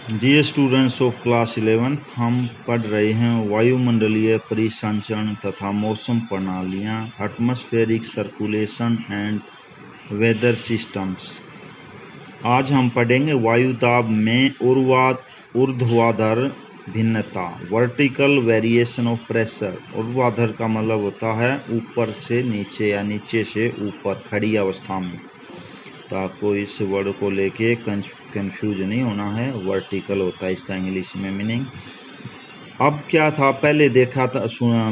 Dear students of class 11th, हम पढ़ रहे हैं वायुमंडलीय परिसंचरण तथा मौसम प्रणालियाँ, atmospheric circulation and weather systems. आज हम पढ़ेंगे वायुदाब में ऊर्ध्वाधर भिन्नता, वर्टिकल वेरिएशन ऑफ प्रेशर। ऊर्ध्वाधर का मतलब होता है ऊपर से नीचे या नीचे से ऊपर, खड़ी अवस्था में। तो आपको इस वर्ड को लेके कंफ्यूज नहीं होना है। वर्टिकल होता है इसका इंग्लिश में मीनिंग। अब क्या था, पहले देखा था,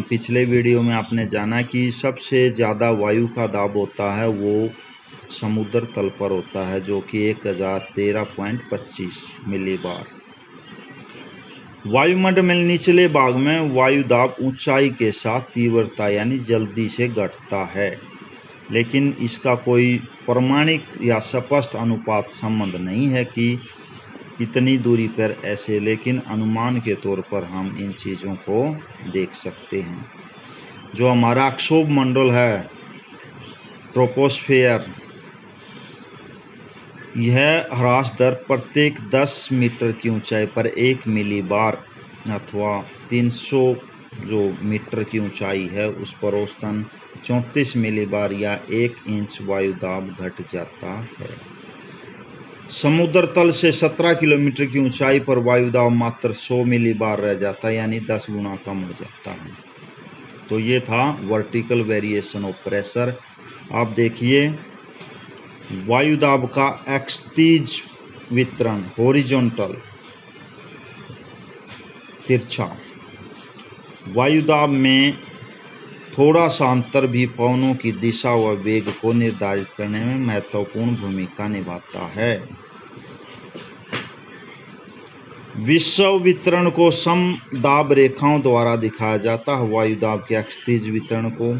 पिछले वीडियो में आपने जाना कि सबसे ज़्यादा वायु का दाब होता है वो समुद्र तल पर होता है, जो कि 1013.25 मिलीबार। वायुमंडल में निचले भाग में वायु दाब ऊंचाई के साथ तीव्रता यानी जल्दी से घटता है, लेकिन इसका कोई प्रमाणिक या स्पष्ट अनुपात संबंध नहीं है कि इतनी दूरी पर ऐसे, लेकिन अनुमान के तौर पर हम इन चीज़ों को देख सकते हैं। जो हमारा अक्षोभ मंडल है, ट्रोपोस्फेयर, यह ह्रास दर प्रत्येक 10 मीटर की ऊंचाई पर 1 मिलीबार अथवा 300 जो मीटर की ऊंचाई है उस पर औसतन 34 मिलीबार या 1 इंच वायुदाब घट जाता है। समुद्र तल से 17 किलोमीटर की ऊंचाई पर वायुदाब मात्र 100 मिलीबार रह जाता है, यानी 10 गुना कम हो जाता है। तो ये था वर्टिकल वेरिएशन ऑफ प्रेशर। आप देखिए वायुदाब का एक्सतीज वितरण, हॉरिजॉन्टल तिरछा। वायुदाब में थोड़ा सा अंतर भी पवनों की दिशा व वेग को निर्धारित करने में महत्वपूर्ण भूमिका निभाता है। विश्व वितरण को समदाब रेखाओं द्वारा दिखाया जाता है। वायुदाब के एक्सतीज वितरण को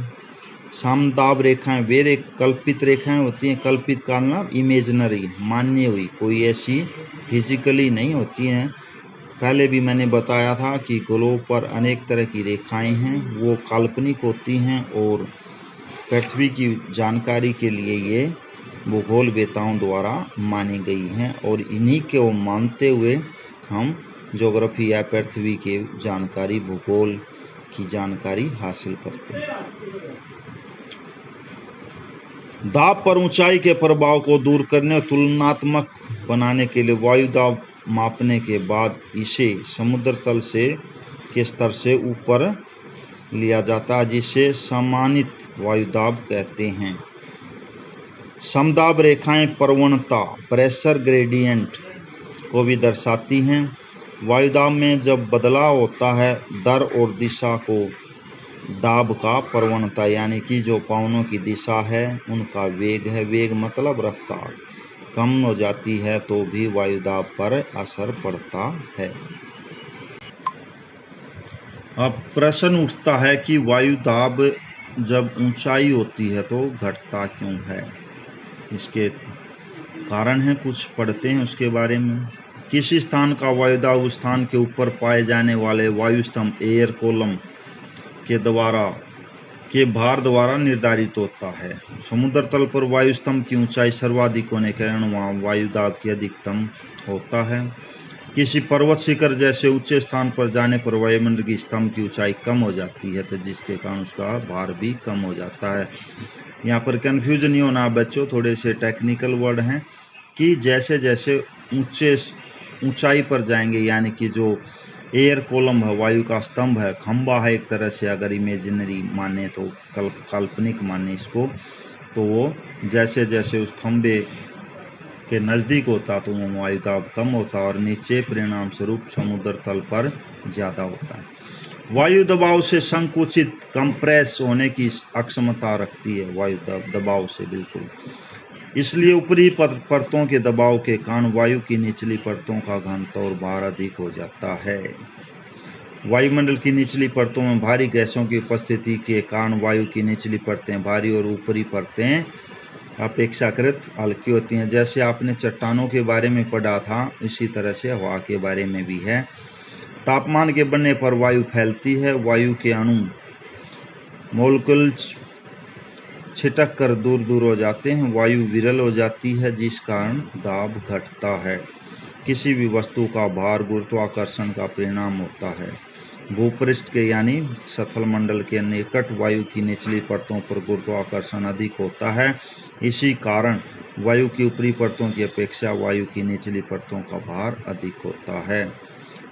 समदाब रेखाएं वे कल्पित रेखाएं होती हैं। कल्पित का मतलब इमेजिनरी, मान्य हुई, कोई ऐसी फिजिकली नहीं होती हैं। पहले भी मैंने बताया था कि ग्लोब पर अनेक तरह की रेखाएं हैं, वो काल्पनिक होती हैं और पृथ्वी की जानकारी के लिए ये भूगोल वेताओं द्वारा मानी गई हैं, और इन्हीं को मानते हुए हम ज्योग्राफी या पृथ्वी की जानकारी, भूगोल की जानकारी हासिल करते हैं। दाब पर ऊंचाई के प्रभाव को दूर करने और तुलनात्मक बनाने के लिए वायुदाब मापने के बाद इसे समुद्र तल के स्तर से ऊपर लिया जाता है, जिसे सममानित वायुदाब कहते हैं। समदाब रेखाएं प्रवणता, प्रेशर ग्रेडियंट को भी दर्शाती हैं। वायुदाब में जब बदलाव होता है, दर और दिशा को दाब का प्रवणता यानी कि जो पवनों की दिशा है उनका वेग है, वेग मतलब रफ्तार, कम हो जाती है तो भी वायुदाब पर असर पड़ता है। अब प्रश्न उठता है कि वायुदाब जब ऊंचाई होती है तो घटता क्यों है। इसके कारण हैं, कुछ पढ़ते हैं उसके बारे में। किसी स्थान का वायुदाब उस स्थान के ऊपर पाए जाने वाले वायुस्तंभ, एयर कॉलम के भार द्वारा निर्धारित होता है। समुद्र तल पर वायुस्तंभ की ऊंचाई सर्वाधिक होने के कारण वहाँ वायुदाब की अधिकतम होता है। किसी पर्वत शिखर जैसे ऊंचे स्थान पर जाने पर वायुमंडल की स्तंभ की ऊंचाई कम हो जाती है, तो जिसके कारण उसका भार भी कम हो जाता है। यहाँ पर कंफ्यूज नहीं होना बच्चों, थोड़े से टेक्निकल वर्ड हैं कि जैसे जैसे ऊंचाई पर जाएंगे, यानी कि जो एयर कॉलम है, वायु का स्तंभ है, खंबा है एक तरह से, अगर इमेजिनरी माने तो, काल्पनिक माने इसको, तो वो जैसे जैसे उस खंबे के नज़दीक होता तो वो वायुदाब कम होता और नीचे परिणाम स्वरूप समुद्र तल पर ज़्यादा होता है। वायु दबाव से संकुचित, कंप्रेस होने की अक्षमता रखती है वायु दबाव से, बिल्कुल। इसलिए ऊपरी परतों के दबाव के कारण वायु की निचली परतों का घनत्व और भार अधिक हो जाता है। वायुमंडल की निचली परतों में भारी गैसों की उपस्थिति के कारण वायु की निचली परतें भारी और ऊपरी परतें अपेक्षाकृत हल्की होती हैं। जैसे आपने चट्टानों के बारे में पढ़ा था, इसी तरह से हवा के बारे में भी है। तापमान के बढ़ने पर वायु फैलती है, वायु के अणु मॉलिक्यूल छिटक कर दूर दूर हो जाते हैं, वायु विरल हो जाती है, जिस कारण दाब घटता है। किसी भी वस्तु का भार गुरुत्वाकर्षण का परिणाम होता है। भूपृष्ठ के यानी सतल मंडल के निकट वायु की निचली परतों पर गुरुत्वाकर्षण अधिक होता है। इसी कारण वायु की ऊपरी परतों की अपेक्षा वायु की निचली परतों का भार अधिक होता है।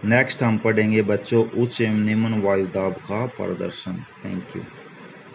नेक्स्ट हम पढ़ेंगे बच्चों उच्च एवं निम्न वायु दाब का प्रदर्शन। Thank you.